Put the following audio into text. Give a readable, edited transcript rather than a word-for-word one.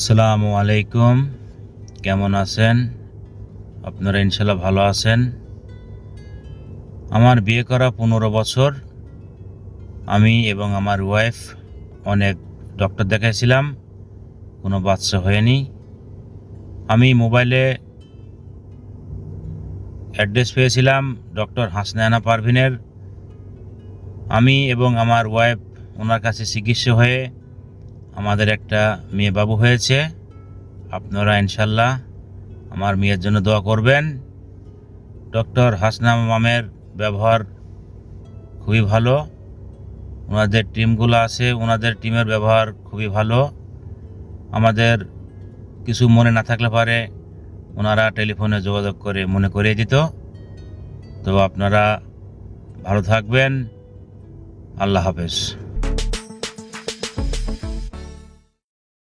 আসসালামু আলাইকুম। কেমন আছেন আপনারা? ইনশাল্লাহ ভালো আছেন। আমার বিয়ে করা 15 বছর। আমি এবং আমার ওয়াইফ অনেক ডক্টর দেখাইছিলাম, কোনো বাচ্চা হয়নি। আমি মোবাইলে অ্যাড্রেস পেয়েছিলাম ডক্টর হাসনায়না পারভিনের। আমি এবং আমার ওয়াইফ ওনার কাছে চিকিৎসা হয়ে আমাদের একটা মেয়ে বাবু হয়েছে। আপনারা ইনশাল্লাহ আমার মেয়ের জন্য দোয়া করবেন। ডক্টর হাসনায়না মামের ব্যবহার খুবই ভালো। ওনাদের টিমগুলো আছে, ওনাদের টিমের ব্যবহার খুবই ভালো। আমাদের কিছু মনে না থাকলে পারে ওনারা টেলিফোনে যোগাযোগ করে মনে করিয়ে দিত। তো আপনারা ভালো থাকবেন। আল্লাহ হাফেজ।